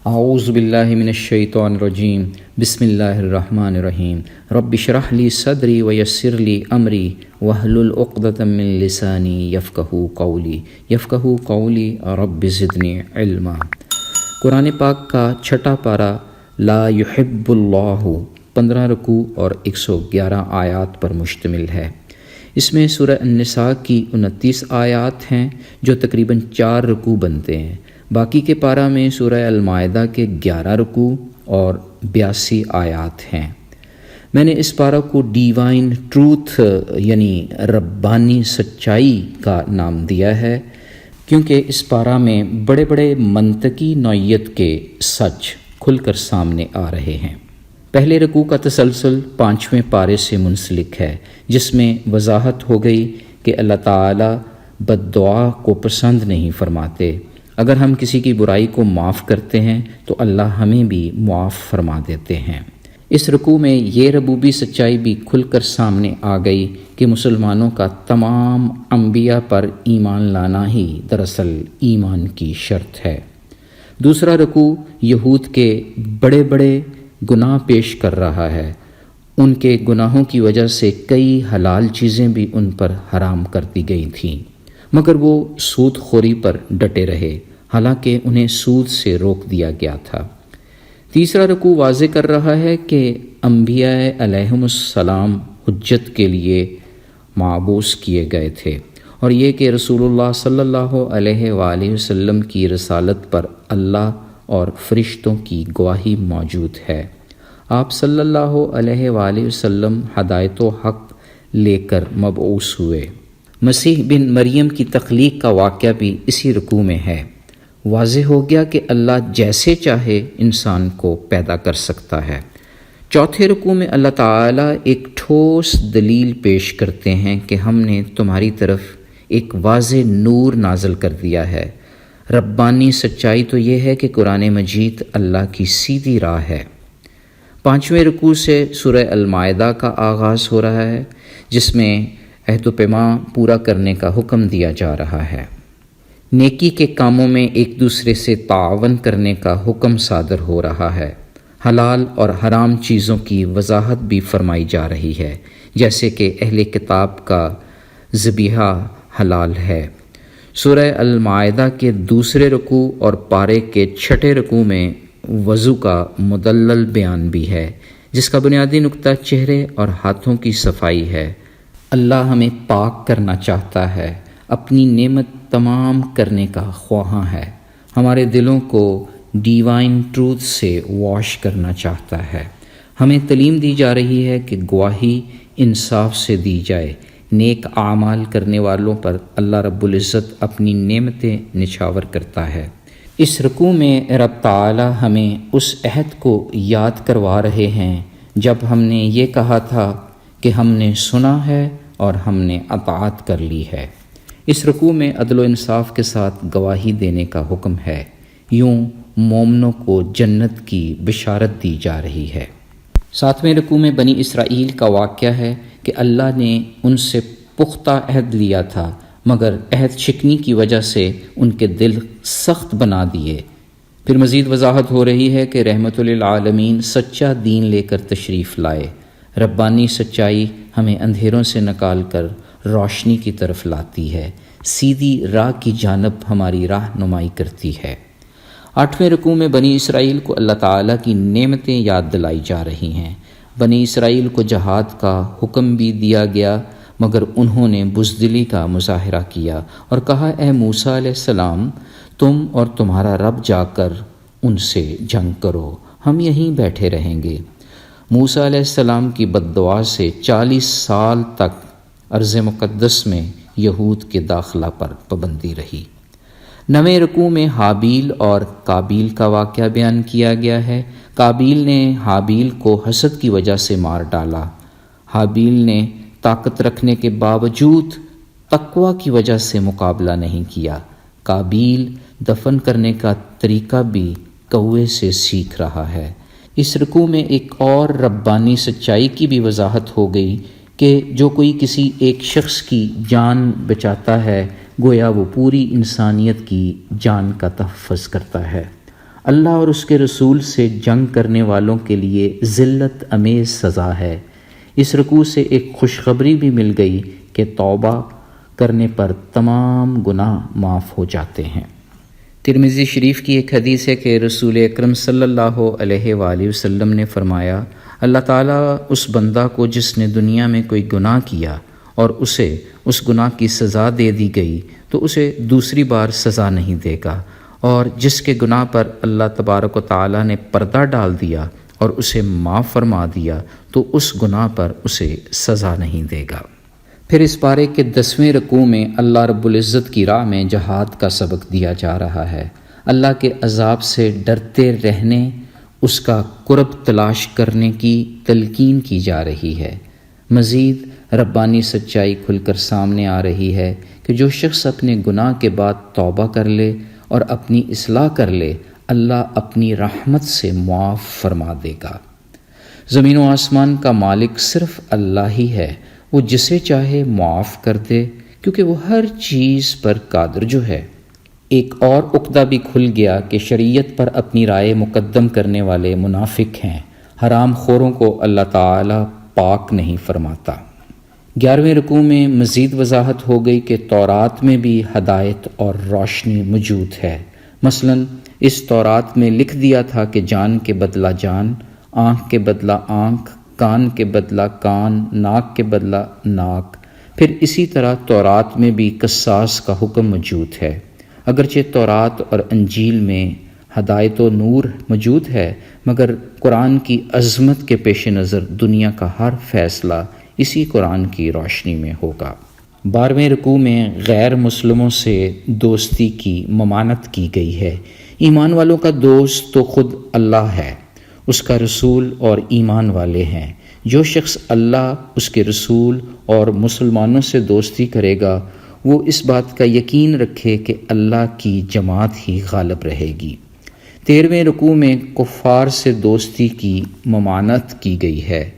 اعوذ باللہ من الشیطان الرجیم بسم اللہ الرحمن الرحیم رب اشرح لی صدری ویسر لی امری واحلل عقدۃ من لسانی یفقہوا قولی رب زدنی علما۔ قرآن پاک کا چھٹا پارہ لا یحب اللہ 15 رکوع اور 111 آیات پر مشتمل ہے۔ اس میں سورہ النساء کی 29 آیات ہیں جو تقریباً 4 رکوع بنتے ہیں۔ باقی کے پارہ میں سورہ المائدہ کے 11 رکوع اور 82 آیات ہیں۔ میں نے اس پارہ کو ڈیوائن ٹروتھ یعنی ربانی سچائی کا نام دیا ہے، کیونکہ اس پارہ میں بڑے بڑے منطقی نوعیت کے سچ کھل کر سامنے آ رہے ہیں۔ پہلے رکوع کا تسلسل 5ویں پارے سے منسلک ہے، جس میں وضاحت ہو گئی کہ اللہ تعالیٰ بد دعا کو پسند نہیں فرماتے۔ اگر ہم کسی کی برائی کو معاف کرتے ہیں تو اللہ ہمیں بھی معاف فرما دیتے ہیں۔ اس رکوع میں یہ ربوبی سچائی بھی کھل کر سامنے آ گئی کہ مسلمانوں کا تمام انبیاء پر ایمان لانا ہی دراصل ایمان کی شرط ہے۔ دوسرا رکوع یہود کے بڑے بڑے گناہ پیش کر رہا ہے۔ ان کے گناہوں کی وجہ سے کئی حلال چیزیں بھی ان پر حرام کر دی گئی تھیں، مگر وہ سود خوری پر ڈٹے رہے، حالانکہ انہیں سود سے روک دیا گیا تھا۔ تیسرا رکوع واضح کر رہا ہے کہ انبیاء علیہم السلام حجت کے لیے مبعوث کیے گئے تھے، اور یہ کہ رسول اللہ صلی اللہ علیہ وآلہ وسلم کی رسالت پر اللہ اور فرشتوں کی گواہی موجود ہے۔ آپ صلی اللہ علیہ وآلہ وسلم ہدایت و حق لے کر مبعوث ہوئے۔ مسیح بن مریم کی تخلیق کا واقعہ بھی اسی رکوع میں ہے۔ واضح ہو گیا کہ اللہ جیسے چاہے انسان کو پیدا کر سکتا ہے۔ چوتھے رکوع میں اللہ تعالیٰ ایک ٹھوس دلیل پیش کرتے ہیں کہ ہم نے تمہاری طرف ایک واضح نور نازل کر دیا ہے۔ ربانی سچائی تو یہ ہے کہ قرآن مجید اللہ کی سیدھی راہ ہے۔ 5ویں رکوع سے سورہ المائدہ کا آغاز ہو رہا ہے، جس میں عہد و پیمان پورا کرنے کا حکم دیا جا رہا ہے۔ نیکی کے کاموں میں ایک دوسرے سے تعاون کرنے کا حکم صادر ہو رہا ہے۔ حلال اور حرام چیزوں کی وضاحت بھی فرمائی جا رہی ہے، جیسے کہ اہل کتاب کا ذبیحہ حلال ہے۔ سورہ المائدہ کے دوسرے رکوع اور پارے کے چھٹے رکوع میں وضو کا مدلل بیان بھی ہے، جس کا بنیادی نقطہ چہرے اور ہاتھوں کی صفائی ہے۔ اللہ ہمیں پاک کرنا چاہتا ہے، اپنی نعمت تمام کرنے کا خواہاں ہے، ہمارے دلوں کو ڈیوائن ٹروتھ سے واش کرنا چاہتا ہے۔ ہمیں تعلیم دی جا رہی ہے کہ گواہی انصاف سے دی جائے۔ نیک اعمال کرنے والوں پر اللہ رب العزت اپنی نعمتیں نچھاور کرتا ہے۔ اس رکوع میں رب تعالی ہمیں اس عہد کو یاد کروا رہے ہیں جب ہم نے یہ کہا تھا کہ ہم نے سنا ہے اور ہم نے اطاعت کر لی ہے۔ اس رکوع میں عدل و انصاف کے ساتھ گواہی دینے کا حکم ہے۔ یوں مومنوں کو جنت کی بشارت دی جا رہی ہے۔ 7ویں رکوع میں بنی اسرائیل کا واقعہ ہے کہ اللہ نے ان سے پختہ عہد لیا تھا، مگر عہد شکنی کی وجہ سے ان کے دل سخت بنا دیے۔ پھر مزید وضاحت ہو رہی ہے کہ رحمت للعالمین سچا دین لے کر تشریف لائے۔ ربانی سچائی ہمیں اندھیروں سے نکال کر روشنی کی طرف لاتی ہے، سیدھی راہ کی جانب ہماری رہنمائی کرتی ہے۔ 8ویں رکوع میں بنی اسرائیل کو اللہ تعالیٰ کی نعمتیں یاد دلائی جا رہی ہیں۔ بنی اسرائیل کو جہاد کا حکم بھی دیا گیا، مگر انہوں نے بزدلی کا مظاہرہ کیا اور کہا، اے موسیٰ علیہ السلام، تم اور تمہارا رب جا کر ان سے جنگ کرو، ہم یہیں بیٹھے رہیں گے۔ موسیٰ علیہ السلام کی بد دعا سے 40 سال تک ارض مقدس میں یہود کے داخلہ پر پابندی رہی۔ 9ویں رکوع میں حابیل اور قابیل کا واقعہ بیان کیا گیا ہے۔ قابیل نے حابیل کو حسد کی وجہ سے مار ڈالا۔ حابیل نے طاقت رکھنے کے باوجود تقوی کی وجہ سے مقابلہ نہیں کیا۔ قابیل دفن کرنے کا طریقہ بھی کوے سے سیکھ رہا ہے۔ اس رکوع میں ایک اور ربانی سچائی کی بھی وضاحت ہو گئی کہ جو کوئی کسی ایک شخص کی جان بچاتا ہے، گویا وہ پوری انسانیت کی جان کا تحفظ کرتا ہے۔ اللہ اور اس کے رسول سے جنگ کرنے والوں کے لیے ذلت امیز سزا ہے۔ اس رکوع سے ایک خوشخبری بھی مل گئی کہ توبہ کرنے پر تمام گناہ معاف ہو جاتے ہیں۔ ترمذی شریف کی ایک حدیث ہے کہ رسول اکرم صلی اللہ علیہ وآلہ وسلم نے فرمایا، اللہ تعالیٰ اس بندہ کو جس نے دنیا میں کوئی گناہ کیا اور اسے اس گناہ کی سزا دے دی گئی تو اسے دوسری بار سزا نہیں دے گا، اور جس کے گناہ پر اللہ تبارک و تعالیٰ نے پردہ ڈال دیا اور اسے معاف فرما دیا تو اس گناہ پر اسے سزا نہیں دے گا۔ پھر اس پارے کے 10ویں رکوع میں اللہ رب العزت کی راہ میں جہاد کا سبق دیا جا رہا ہے۔ اللہ کے عذاب سے ڈرتے رہنے، اس کا قرب تلاش کرنے کی تلقین کی جا رہی ہے۔ مزید ربانی سچائی کھل کر سامنے آ رہی ہے کہ جو شخص اپنے گناہ کے بعد توبہ کر لے اور اپنی اصلاح کر لے، اللہ اپنی رحمت سے معاف فرما دے گا۔ زمین و آسمان کا مالک صرف اللہ ہی ہے، وہ جسے چاہے معاف کر دے کیونکہ وہ ہر چیز پر قادر جو ہے۔ ایک اور عقدہ بھی کھل گیا کہ شریعت پر اپنی رائے مقدم کرنے والے منافق ہیں۔ حرام خوروں کو اللہ تعالیٰ پاک نہیں فرماتا۔ 11ویں رکوع میں مزید وضاحت ہو گئی کہ تورات میں بھی ہدایت اور روشنی موجود ہے۔ مثلا اس تورات میں لکھ دیا تھا کہ جان کے بدلہ جان، آنکھ کے بدلہ آنکھ، کان کے بدلہ کان، ناک کے بدلہ ناک۔ پھر اسی طرح تورات میں بھی قصاص کا حکم موجود ہے۔ اگرچہ تورات اور انجیل میں ہدایت و نور موجود ہے، مگر قرآن کی عظمت کے پیش نظر دنیا کا ہر فیصلہ اسی قرآن کی روشنی میں ہوگا۔ 12ویں رکوع میں غیر مسلموں سے دوستی کی ممانعت کی گئی ہے۔ ایمان والوں کا دوست تو خود اللہ ہے، اس کا رسول اور ایمان والے ہیں۔ جو شخص اللہ، اس کے رسول اور مسلمانوں سے دوستی کرے گا، وہ اس بات کا یقین رکھے کہ اللہ کی جماعت ہی غالب رہے گی۔ 13ویں رکوع میں کفار سے دوستی کی ممانعت کی گئی ہے۔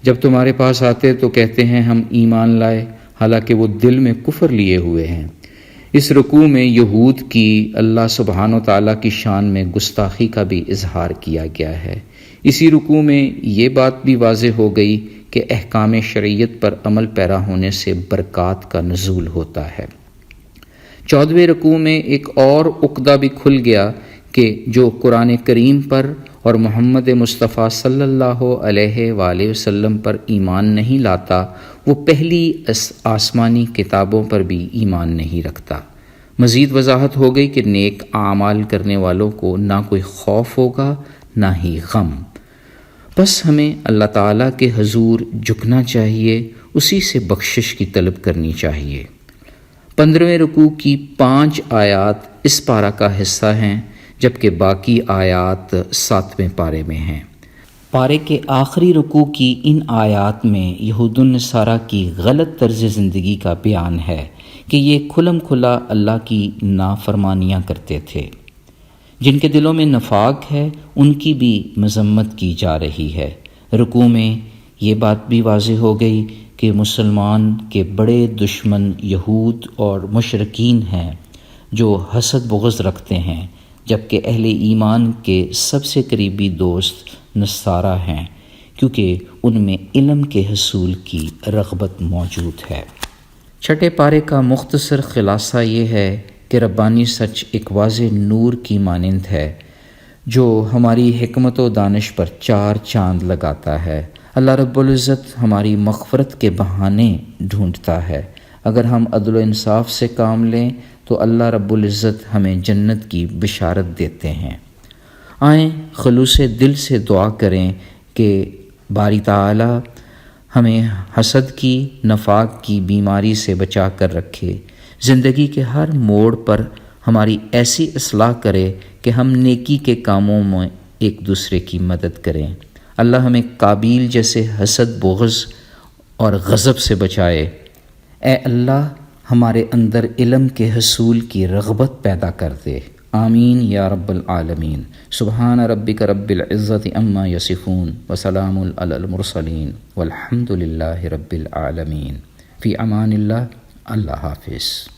جب تمہارے پاس آتے تو کہتے ہیں ہم ایمان لائے، حالانکہ وہ دل میں کفر لیے ہوئے ہیں۔ اس رکوع میں یہود کی اللہ سبحانہ و تعالیٰ کی شان میں گستاخی کا بھی اظہار کیا گیا ہے۔ اسی رکوع میں یہ بات بھی واضح ہو گئی کہ احکام شریعت پر عمل پیرا ہونے سے برکات کا نزول ہوتا ہے۔ 14ویں رکوع میں ایک اور عقدہ بھی کھل گیا کہ جو قرآن کریم پر اور محمد مصطفیٰ صلی اللہ علیہ وآلہ وسلم پر ایمان نہیں لاتا، وہ پہلی آسمانی کتابوں پر بھی ایمان نہیں رکھتا۔ مزید وضاحت ہو گئی کہ نیک اعمال کرنے والوں کو نہ کوئی خوف ہوگا نہ ہی غم۔ بس ہمیں اللہ تعالیٰ کے حضور جھکنا چاہیے، اسی سے بخشش کی طلب کرنی چاہیے۔ 15ویں رکوع کی 5 آیات اس پارہ کا حصہ ہیں، جبکہ باقی آیات 7ویں پارے میں ہیں۔ پارے کے آخری رکوع کی ان آیات میں یہود النصارہ کی غلط طرز زندگی کا بیان ہے کہ یہ کھلم کھلا اللہ کی نافرمانیاں کرتے تھے۔ جن کے دلوں میں نفاق ہے ان کی بھی مذمت کی جا رہی ہے۔ رکوع میں یہ بات بھی واضح ہو گئی کہ مسلمان کے بڑے دشمن یہود اور مشرکین ہیں جو حسد بغض رکھتے ہیں، جبکہ اہل ایمان کے سب سے قریبی دوست نصارہ ہیں، کیونکہ ان میں علم کے حصول کی رغبت موجود ہے۔ چھٹے پارے کا مختصر خلاصہ یہ ہے کہ ربانی سچ ایک واضح نور کی مانند ہے جو ہماری حکمت و دانش پر 4 چاند لگاتا ہے۔ اللہ رب العزت ہماری مغفرت کے بہانے ڈھونڈتا ہے۔ اگر ہم عدل و انصاف سے کام لیں تو اللہ رب العزت ہمیں جنت کی بشارت دیتے ہیں۔ آئیں خلوص دل سے دعا کریں کہ باری تعالی ہمیں حسد کی، نفاق کی بیماری سے بچا کر رکھے، زندگی کے ہر موڑ پر ہماری ایسی اصلاح کرے کہ ہم نیکی کے کاموں میں ایک دوسرے کی مدد کریں۔ اللہ ہمیں قابیل جیسے حسد، بغض اور غضب سے بچائے۔ اے اللہ ہمارے اندر علم کے حصول کی رغبت پیدا کر دے۔ آمین یا رب العالمین۔ سبحان ربک رب العزت عما یصفون وسلام علی المرسلین والحمد للہ رب العالمین۔ فی امان اللہ۔ اللہ حافظ۔